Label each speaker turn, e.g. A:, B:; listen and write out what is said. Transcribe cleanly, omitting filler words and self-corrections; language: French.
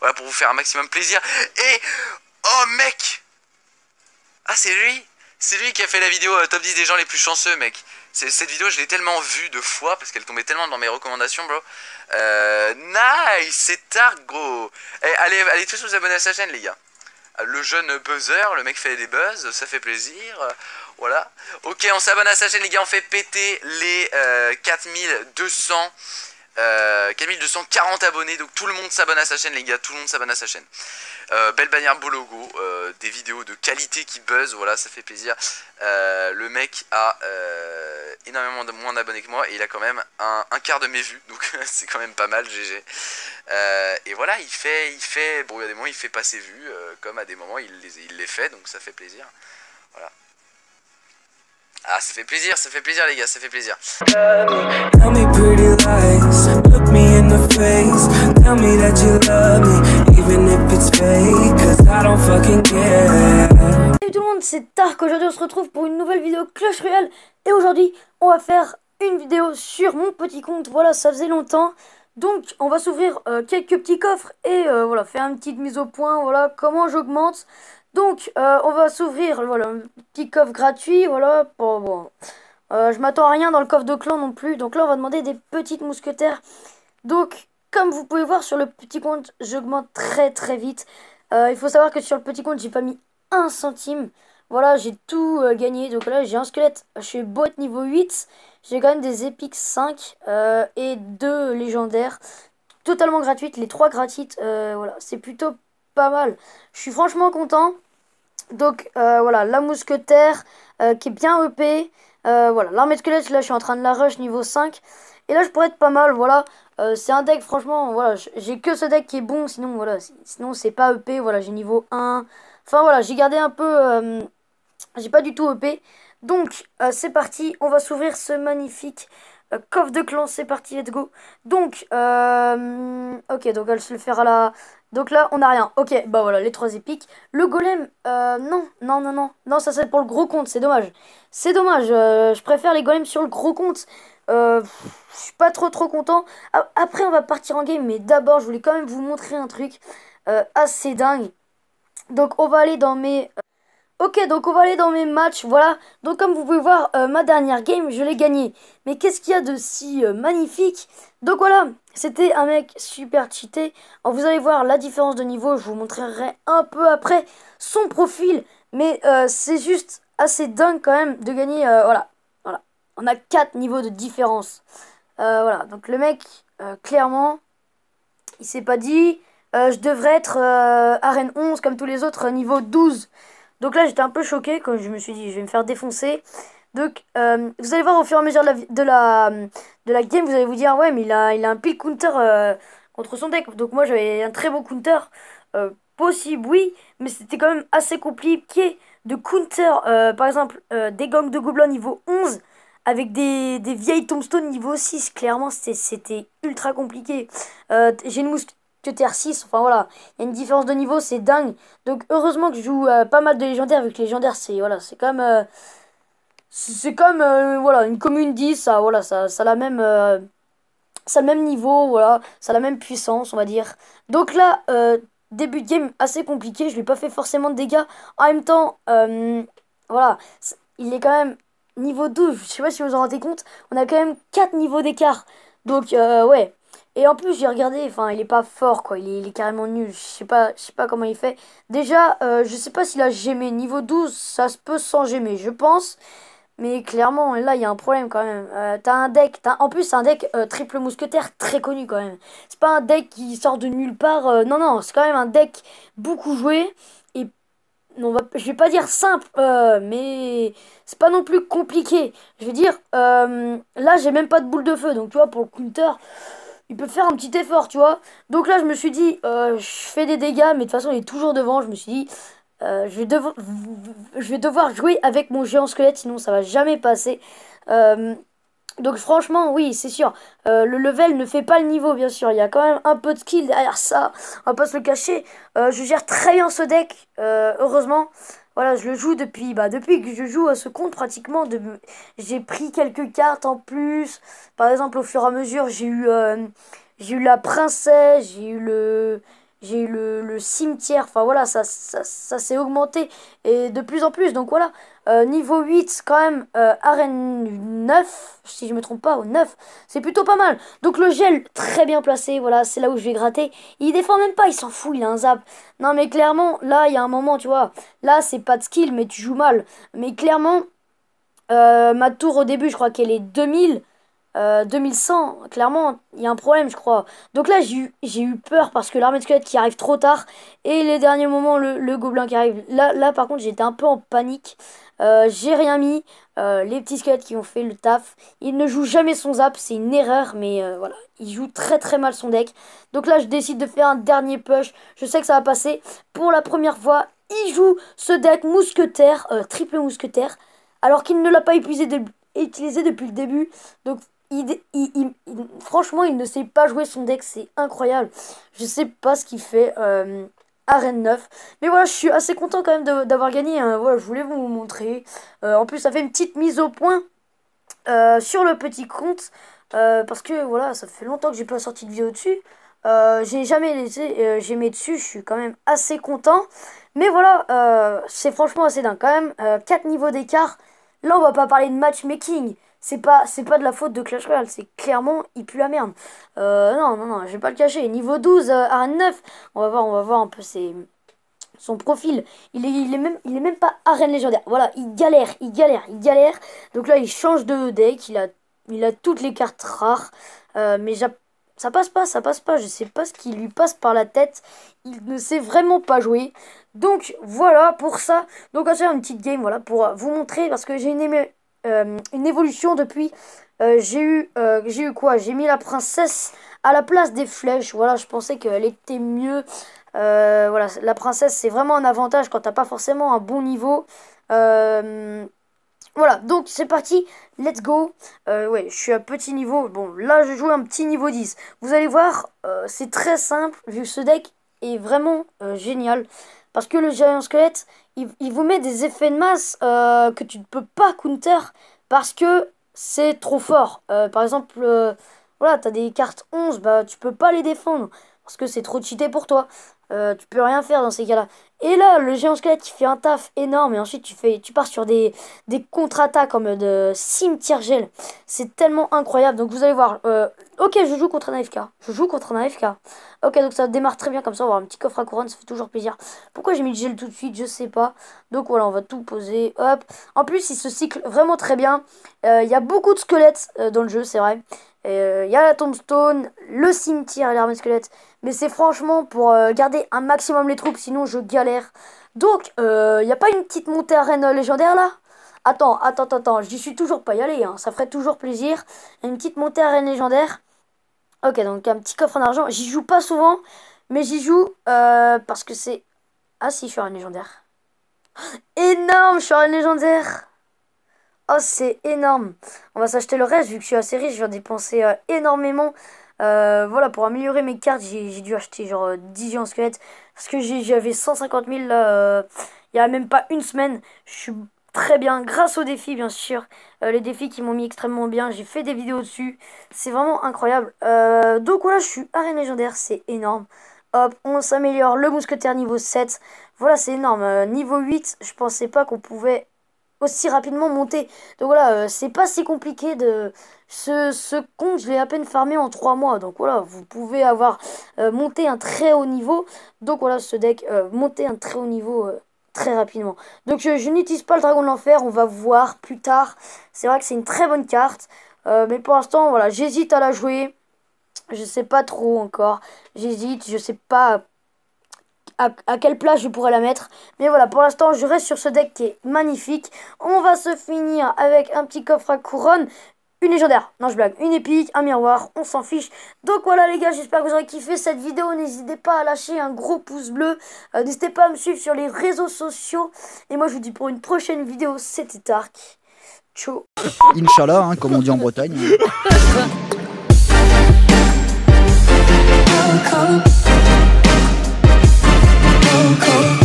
A: voilà, pour vous faire un maximum plaisir. Et oh mec, ah c'est lui qui a fait la vidéo top 10 des gens les plus chanceux, mec. Cette vidéo je l'ai tellement vue de fois parce qu'elle tombait tellement dans mes recommandations, bro. Nice, c'est tard, gros. Allez tous vous abonner à sa chaîne, les gars. Le jeune buzzer, le mec fait des buzz, ça fait plaisir. Voilà. Ok, on s'abonne à sa chaîne, les gars. On fait péter les 4240 abonnés. Donc tout le monde s'abonne à sa chaîne, les gars. Tout le monde s'abonne à sa chaîne. Belle bannière, beau logo. Des vidéos de qualité qui buzz. Voilà, ça fait plaisir. Le mec a énormément moins d'abonnés que moi. Et il a quand même un quart de mes vues. Donc c'est quand même pas mal, GG. Et voilà, il fait. Bon, il y a des moments, il fait pas ses vues. Comme à des moments, il les fait. Donc ça fait plaisir. Voilà. Ah, ça fait plaisir, les gars, ça fait plaisir.
B: Tell me pretty lies, look me in the face. Tell me that you love me, even if it's fake, 'cause I don't fucking care.
C: Salut tout le monde, c'est Tark. Aujourd'hui on se retrouve pour une nouvelle vidéo Clash Royale. Et aujourd'hui on va faire une vidéo sur mon petit compte. Voilà, ça faisait longtemps. Donc on va s'ouvrir quelques petits coffres et voilà, faire une petite mise au point. Voilà comment j'augmente. Donc on va s'ouvrir voilà, un petit coffre gratuit. Voilà, bon. Je m'attends à rien dans le coffre de clan non plus. Donc là on va demander des petites mousquetaires. Donc comme vous pouvez voir sur le petit compte, j'augmente très vite. Il faut savoir que sur le petit compte j'ai pas mis 1 centime. Voilà, j'ai tout gagné. Donc là j'ai un squelette chez Bot niveau 8. J'ai quand même des épiques 5 et 2 légendaires. Totalement gratuites, les 3 gratuites. Voilà, c'est plutôt pas mal. Je suis franchement content. Donc voilà, la mousquetaire qui est bien EP. Voilà, l'armée de squelette, là je suis en train de la rush niveau 5. Et là je pourrais être pas mal, voilà. C'est un deck, franchement, voilà, j'ai que ce deck qui est bon. Sinon, voilà, sinon c'est pas EP. Voilà, j'ai niveau 1. Enfin voilà, j'ai gardé un peu... j'ai pas du tout EP. Donc c'est parti, on va s'ouvrir ce magnifique coffre de clan. C'est parti, let's go. Donc, ok, donc elle se le faire à la... Donc là, on a rien. Ok, bah voilà, les 3 épiques. Le golem, non, ça c'est pour le gros compte, c'est dommage. C'est dommage, je préfère les golems sur le gros compte. Je suis pas trop content. Après, on va partir en game, mais d'abord, je voulais quand même vous montrer un truc assez dingue. Donc, on va aller dans mes... Ok, donc on va aller dans mes matchs, voilà. Donc comme vous pouvez voir, ma dernière game, je l'ai gagnée. Mais qu'est-ce qu'il y a de si magnifique? Donc voilà, c'était un mec super cheaté. Alors, vous allez voir la différence de niveau, je vous montrerai un peu après son profil. Mais c'est juste assez dingue quand même de gagner, voilà. On a 4 niveaux de différence. Voilà, donc le mec, clairement, il s'est pas dit, je devrais être arène 11 comme tous les autres, niveau 12. Donc là, j'étais un peu choqué quand je me suis dit, je vais me faire défoncer. Donc, vous allez voir au fur et à mesure de la game, vous allez vous dire, ouais, mais il a un pile counter contre son deck. Donc moi, j'avais un très beau counter. Possible, oui, mais c'était quand même assez compliqué de counter, par exemple, des gangs de gobelins niveau 11 avec des vieilles tombstones niveau 6. Clairement, c'était ultra compliqué. J'ai une mousquetaire 6, enfin voilà, il y a une différence de niveau, c'est dingue. Donc heureusement que je joue pas mal de légendaires, vu que les légendaires c'est comme voilà, une commune 10, ça voilà, ça a le même niveau, voilà, ça a la même puissance, on va dire. Donc là, début de game assez compliqué, je lui ai pas fait forcément de dégâts. En même temps, voilà, il est quand même niveau 12, je sais pas si vous vous en rendez compte, on a quand même 4 niveaux d'écart. Donc ouais. Et en plus, j'ai regardé, enfin, il est pas fort, quoi. Il est carrément nul. Je sais pas comment il fait. Déjà, je sais pas s'il a gémé. Niveau 12, ça se peut sans gémer, je pense. Mais clairement, là, il y a un problème quand même. T'as un deck, en plus, c'est un deck triple mousquetaire très connu quand même. C'est pas un deck qui sort de nulle part. Non, c'est quand même un deck beaucoup joué. Et non, je vais pas dire simple, mais c'est pas non plus compliqué. Je vais dire, là, j'ai même pas de boule de feu. Donc, tu vois, pour le counter, il peut faire un petit effort, tu vois. Donc là, je me suis dit, je fais des dégâts, mais de toute façon, il est toujours devant. Je me suis dit, je vais devoir jouer avec mon géant squelette, sinon ça va jamais passer. Euh, donc franchement, oui, c'est sûr. Le level ne fait pas le niveau, bien sûr. Il y a quand même un peu de skill derrière ça. On va pas se le cacher. Je gère très bien ce deck, heureusement. Voilà, je le joue depuis que je joue à ce compte pratiquement. J'ai pris quelques cartes en plus. Par exemple, au fur et à mesure, j'ai eu la princesse, j'ai eu le cimetière, enfin voilà, ça s'est augmenté et de plus en plus, donc voilà. Niveau 8 quand même, arène 9, si je me trompe pas, au 9, c'est plutôt pas mal. Donc le gel, très bien placé, voilà, c'est là où je vais gratter. Il défend même pas, il s'en fout, il a un zap. Non mais clairement, là il y a un moment, tu vois, là c'est pas de skill, mais tu joues mal. Mais clairement, ma tour au début, je crois qu'elle est 2000. 2100, clairement, il y a un problème, je crois. Donc là, j'ai eu peur parce que l'armée de squelettes qui arrive trop tard et les derniers moments, le gobelin qui arrive. Là par contre, j'étais un peu en panique. J'ai rien mis. Les petits squelettes qui ont fait le taf. Il ne joue jamais son zap, c'est une erreur, mais voilà. Il joue très très mal son deck. Donc là, je décide de faire un dernier push. Je sais que ça va passer. Pour la première fois, il joue ce deck mousquetaire, triple mousquetaire, alors qu'il ne l'a pas utilisé depuis le début. Donc franchement, il ne sait pas jouer son deck, c'est incroyable. Je sais pas ce qu'il fait. Arène 9. Mais voilà, je suis assez content quand même d'avoir gagné. Hein. Voilà, je voulais vous montrer. En plus, ça fait une petite mise au point sur le petit compte. Parce que voilà, ça fait longtemps que j'ai pas sorti de vidéo dessus. J'ai jamais laissé j'aimais dessus, je suis quand même assez content. Mais voilà, c'est franchement assez dingue. Quand même, 4 niveaux d'écart. Là, on va pas parler de matchmaking. C'est pas de la faute de Clash Royale, c'est clairement, il pue la merde. Non, je vais pas le cacher. Niveau 12, arène 9, on va voir un peu son profil. Il est même pas arène légendaire. Voilà, il galère. Donc là, il change de deck, il a toutes les cartes rares. Mais ça passe pas. Je sais pas ce qui lui passe par la tête. Il ne sait vraiment pas jouer. Donc voilà pour ça. Donc on va faire une petite game, voilà, pour vous montrer, parce que j'ai une évolution depuis. J'ai eu quoi? J'ai mis la princesse à la place des flèches. Voilà, je pensais qu'elle était mieux. Voilà, la princesse, c'est vraiment un avantage quand t'as pas forcément un bon niveau. Voilà, donc c'est parti, let's go. Ouais, je suis à petit niveau. Bon, là je joue un petit niveau 10. Vous allez voir, c'est très simple, vu que ce deck est vraiment génial. Parce que le géant squelette, il vous met des effets de masse que tu ne peux pas counter parce que c'est trop fort. Par exemple, voilà, t'as des cartes 11, bah tu peux pas les défendre parce que c'est trop cheaté pour toi. Tu peux rien faire dans ces cas-là. Et là, le géant squelette qui fait un taf énorme et ensuite tu pars sur des contre-attaques en mode cimetière gel. C'est tellement incroyable. Donc vous allez voir. Ok, je joue contre un AFK. Ok, donc ça démarre très bien comme ça. On va avoir un petit coffre à couronne, ça fait toujours plaisir. Pourquoi j'ai mis le gel tout de suite, je sais pas. Donc voilà, on va tout poser. Hop. En plus, il se cycle vraiment très bien. Il y a beaucoup de squelettes dans le jeu, c'est vrai. Il y a la tombstone, le cimetière et l'armée squelette. Mais c'est franchement pour garder un maximum les troupes, sinon je galère. Donc, il n'y a pas une petite montée arène légendaire là? Attends, j'y suis toujours pas y aller, hein. Ça ferait toujours plaisir. Une petite montée arène légendaire. Ok, donc un petit coffre en argent. J'y joue pas souvent, mais j'y joue parce que c'est... Ah si, je suis arène légendaire. Énorme, je suis arène légendaire. Oh, c'est énorme. On va s'acheter le reste, vu que je suis assez riche, je vais dépenser énormément. Voilà, pour améliorer mes cartes, j'ai dû acheter genre 10 géants squelettes. Parce que j'avais 150 000 là, il y a même pas une semaine. Je suis très bien, grâce aux défis bien sûr. Les défis qui m'ont mis extrêmement bien, j'ai fait des vidéos dessus. C'est vraiment incroyable. Donc voilà, je suis arène légendaire, c'est énorme. Hop, on s'améliore, le mousquetaire niveau 7. Voilà, c'est énorme. Niveau 8, je pensais pas qu'on pouvait aussi rapidement monter. Donc voilà, c'est pas si compliqué de... Ce compte, je l'ai à peine farmé en 3 mois. Donc voilà, vous pouvez avoir monté un très haut niveau. Donc voilà, ce deck, monter un très haut niveau très rapidement. Donc je n'utilise pas le dragon de l'enfer, on va voir plus tard. C'est vrai que c'est une très bonne carte. Mais pour l'instant, voilà, j'hésite à la jouer. Je sais pas trop encore. J'hésite, je sais pas... À quelle place je pourrais la mettre. Mais voilà, pour l'instant, je reste sur ce deck qui est magnifique. On va se finir avec un petit coffre à couronne. Une légendaire, non je blague, une épique, un miroir, on s'en fiche. Donc voilà les gars, j'espère que vous aurez kiffé cette vidéo. N'hésitez pas à lâcher un gros pouce bleu. N'hésitez pas à me suivre sur les réseaux sociaux. Et moi je vous dis pour une prochaine vidéo, c'était Tark. Ciao.
D: Inch'Allah, hein, comme on dit en Bretagne. Cold.